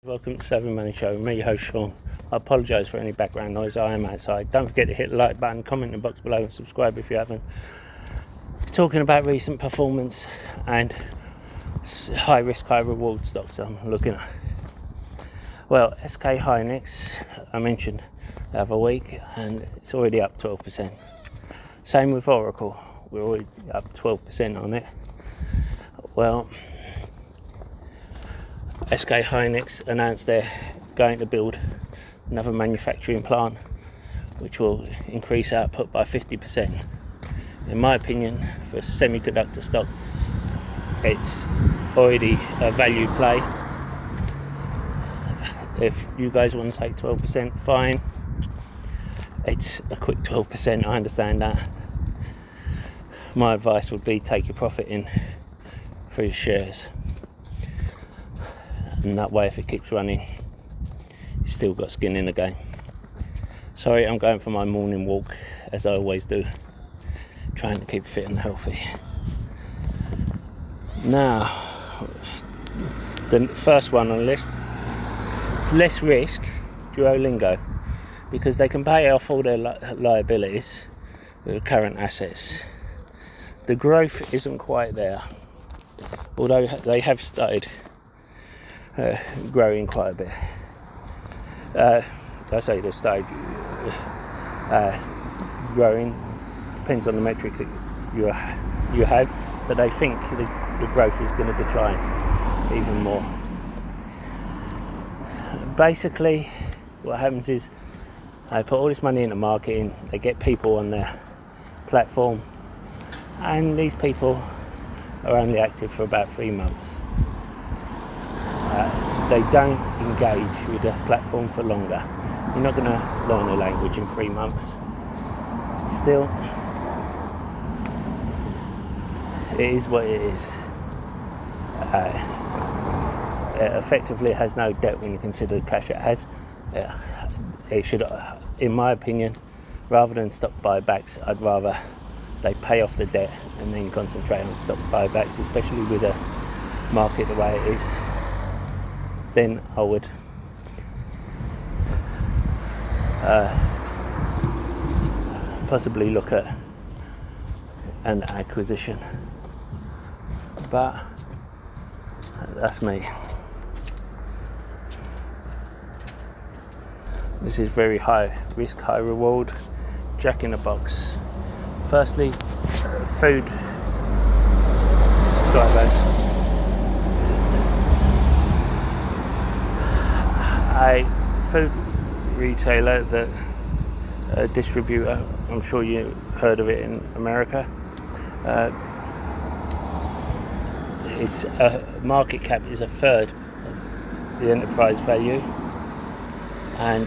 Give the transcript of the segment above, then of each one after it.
Welcome to SavvyMoneyShow, me, your host Sean. I apologise for any background noise. I am outside. Don't forget to hit the like button, comment in the box below and subscribe if you haven't. Talking about recent performance and high risk, high reward stocks I'm looking at. Well, SK Hynix, I mentioned the other week, and it's already up 12%. Same with Oracle, we're already up 12% on it. Well, SK Hynix announced they're going to build another manufacturing plant which will increase output by 50%. In my opinion, for a semiconductor stock, it's already a value play. If you guys want to take 12%, fine. It's a quick 12%, I understand that. My advice would be take your profit in for your shares. And that way, if it keeps running, you've still got skin in the game. Sorry, I'm going for my morning walk, as I always do, trying to keep fit and healthy. Now, the first one on the list is less risk, Duolingo, because they can pay off all their liabilities with current assets. The growth isn't quite there, although they have started growing quite a bit. I say they started growing, depends on the metric that you have, but they think the growth is going to decline even more. Basically, what happens is they put all this money into marketing, they get people on their platform, and these people are only active for about 3 months. They don't engage with the platform for longer. You're not going to learn a language in 3 months. Still, it is what it is. It effectively has no debt when you consider the cash it has. It should, in my opinion, rather than stock buybacks, I'd rather they pay off the debt and then concentrate on stock buybacks, especially with the market the way it is. Then I would possibly look at an acquisition, but that's me. This is very high risk, high reward, Jack in the box. Firstly, food. Sorry guys. A food retailer, that a distributor, I'm sure you heard of it in America. Its market cap is a third of the enterprise value, and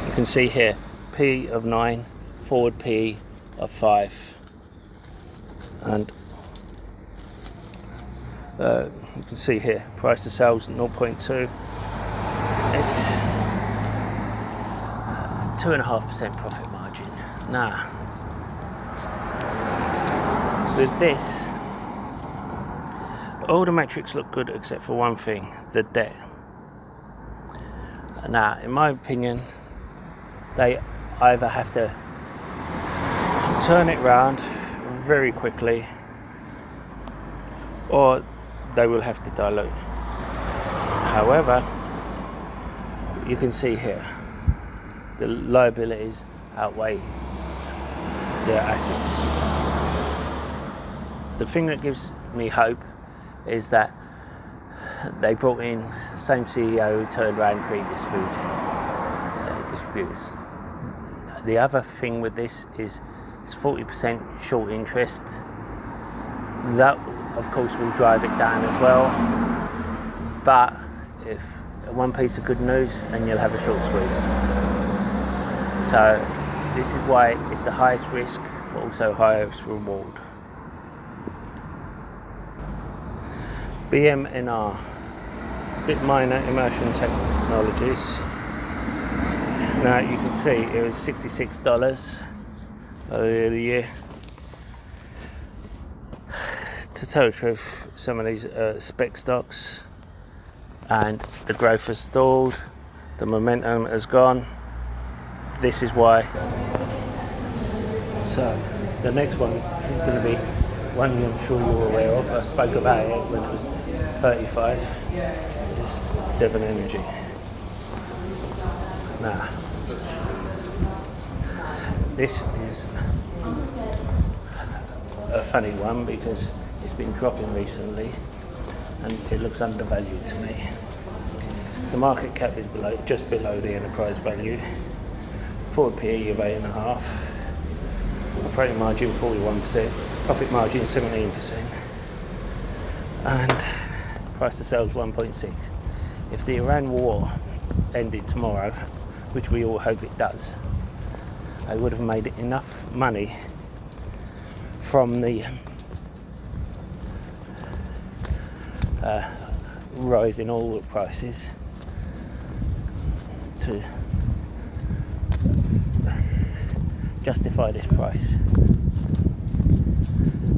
you can see here P of 9, forward P of 5, and you can see here price to sales 0.2. It's 2.5% profit margin. Now, with this, all the metrics look good except for one thing: the debt. Now, in my opinion, they either have to turn it round very quickly, or they will have to dilute. However, you can see here the liabilities outweigh their assets. The thing that gives me hope is that they brought in the same CEO who turned around previous food distributors. The other thing with this is it's 40% short interest. That of course will drive it down as well, but if one piece of good news and you'll have a short squeeze. So this is why it's the highest risk but also highest reward. BMNR, Bit Minor Immersion Technologies. Now you can see it was $66 earlier in the year. To tell the truth, some of these spec stocks and the growth has stalled, the momentum has gone. This is why. So the next one is going to be one I'm sure you're aware of. I spoke about it when it was 35. It's Devon Energy. Now, this is a funny one because it's been dropping recently and it looks undervalued to me. The market cap is just below the enterprise value. Forward PE of 8.5. Operating margin 41%. Profit margin 17%. And price to sales 1.6. If the Iran war ended tomorrow, which we all hope it does, I would have made enough money from the rise in oil prices to justify this price.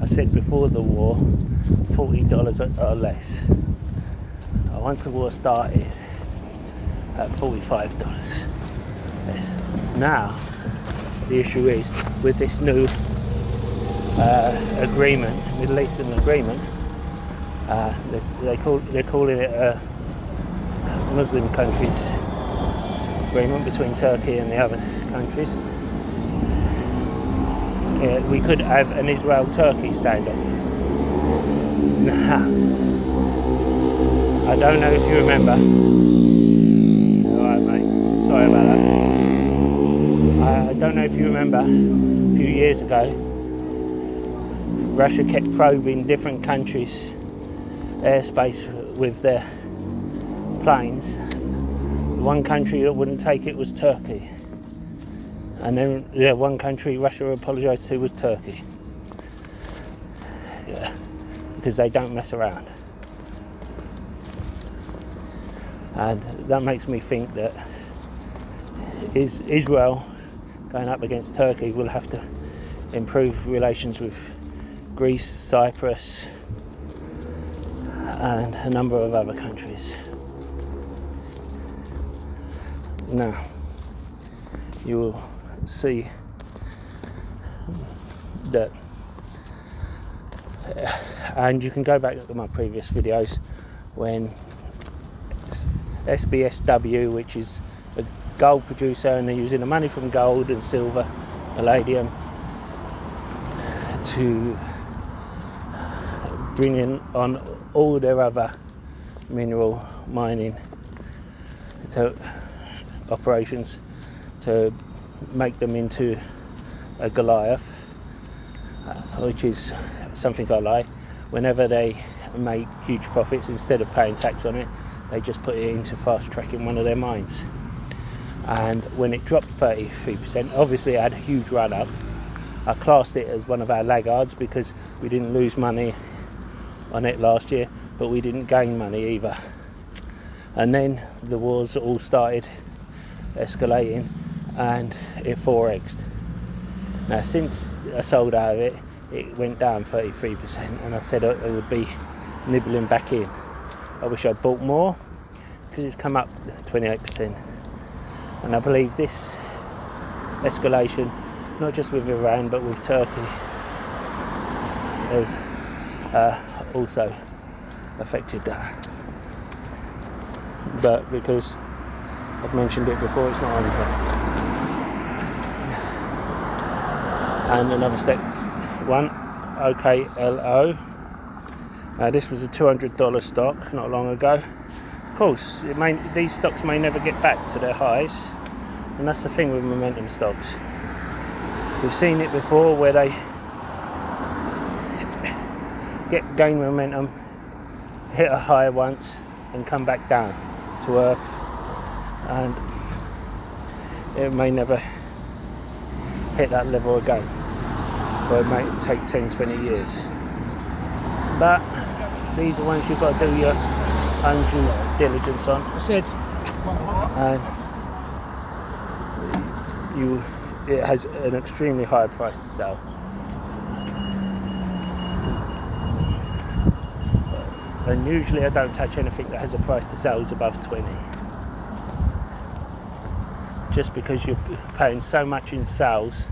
I said before the war, $40 or less. Once the war started, at $45. Yes. Now, the issue is with this new agreement, Middle Eastern agreement. They're calling it a Muslim countries agreement between Turkey and the other countries. We could have an Israel-Turkey standoff. Now, I don't know if you remember. Alright mate, sorry about that. I don't know if you remember, a few years ago, Russia kept probing different countries' airspace with their planes. One country that wouldn't take it was Turkey. And then one country Russia apologised to was Turkey. Yeah, because they don't mess around. And that makes me think that Israel going up against Turkey will have to improve relations with Greece, Cyprus and a number of other countries. Now, you will see that, and you can go back to my previous videos when SBSW, which is a gold producer, and they're using the money from gold and silver, palladium, to bring in on all their other mineral mining operations to make them into a Goliath, which is something I like. Whenever they make huge profits, instead of paying tax on it, they just put it into fast tracking one of their mines. And when it dropped 33%, obviously it had a huge run up. I classed it as one of our laggards because we didn't lose money on it last year, but we didn't gain money either. And then the wars all started escalating and it 4x'd. Now since I sold out of it, it went down 33%, and I said I would be nibbling back in. I wish I'd bought more because it's come up 28%. And I believe this escalation, not just with Iran but with Turkey, has also affected that. But because I've mentioned it before, it's not on here. And another step one, OKLO. This was a $200 stock not long ago. Of course, these stocks may never get back to their highs, and that's the thing with momentum stocks. We've seen it before where they gain momentum, hit a high once, and come back down to earth, and it may never hit that level again, or it may take 10-20 years. But these are ones you've got to do your own due diligence on. And it has an extremely high price to sell. And usually I don't touch anything that has a price to sales above 20. Just because you're paying so much in sales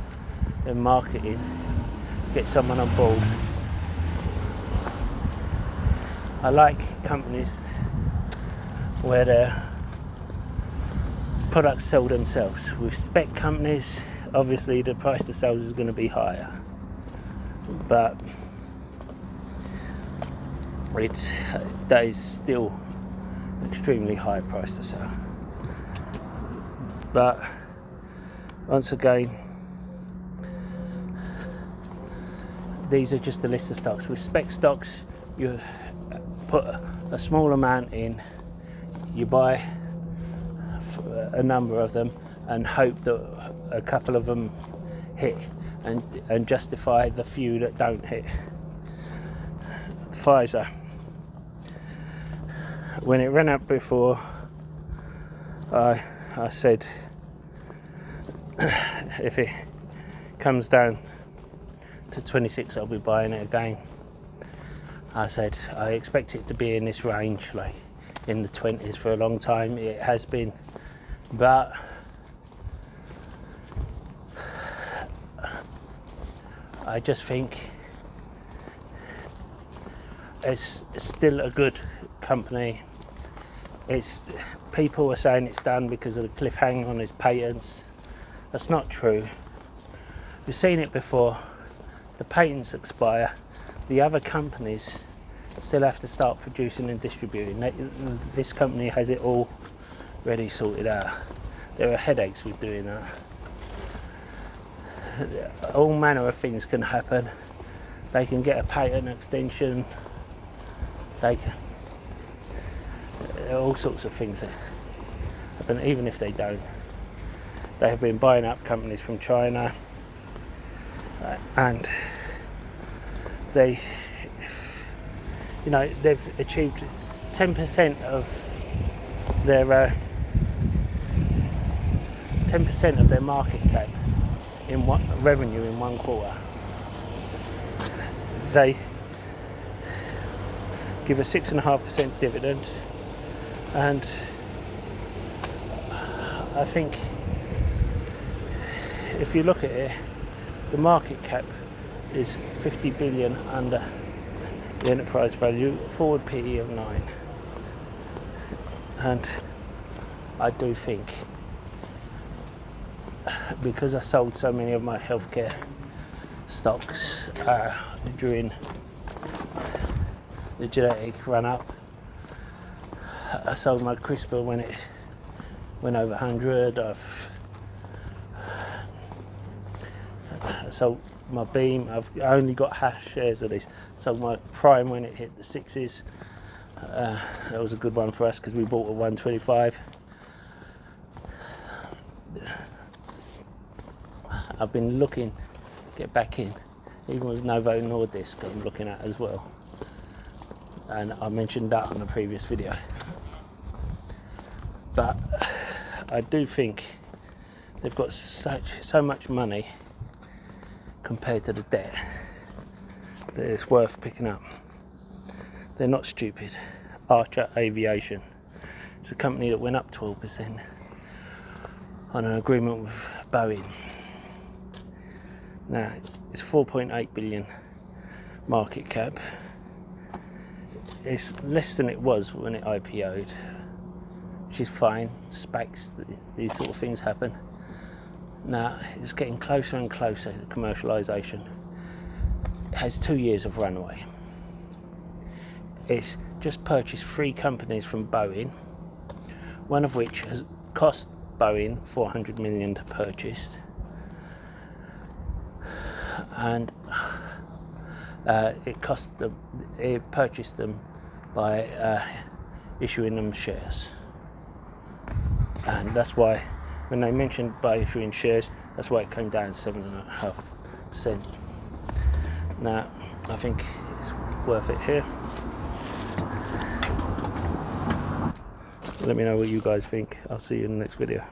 and marketing to get someone on board. I like companies where their products sell themselves. With spec companies, obviously the price to sales is going to be higher, but that is still extremely high price to sell. But once again, these are just a list of stocks. With spec stocks, you put a small amount in, you buy a number of them and hope that a couple of them hit, and justify the few that don't hit. Pfizer, when it ran up before, I said if it comes down to 26 I'll be buying it again. I said I expect it to be in this range, like in the 20s for a long time. It has been, but I just think it's still a good company. People are saying it's done because of the cliffhanger on his patents. That's not true. We've seen it before. The patents expire. The other companies still have to start producing and distributing. This company has it all ready, sorted out. There are headaches with doing that. All manner of things can happen. They can get a patent extension. All sorts of things that happen, even if they don't. They have been buying up companies from China, and they've achieved 10% of their 10% of their market cap in revenue in 1 quarter. They give a 6.5% dividend, and I think if you look at it, the market cap is 50 billion under the enterprise value, forward PE of 9, and I do think, because I sold so many of my healthcare stocks during the genetic run up, I sold my CRISPR when it went over 100. I sold my Beam. I've only got hash shares of this. Sold my Prime when it hit the 6s. That was a good one for us because we bought at 125. I've been looking to get back in, even with Novo Nordisk I'm looking at as well, and I mentioned that on the previous video. But I do think they've got so much money compared to the debt that it's worth picking up. They're not stupid. Archer Aviation, it's a company that went up 12% on an agreement with Boeing. Now it's 4.8 billion market cap. It's less than it was when it IPO'd, which is fine. SPACs, these sort of things happen. Now it's getting closer and closer to commercialisation. It has 2 years of runway. It's just purchased 3 companies from Boeing, one of which has cost Boeing 400 million to purchase, and it purchased them by issuing them shares. And that's why when they mentioned by issuing shares, that's why it came down 7.5%. Now I think it's worth it here. Let me know what you guys think. I'll see you in the next video.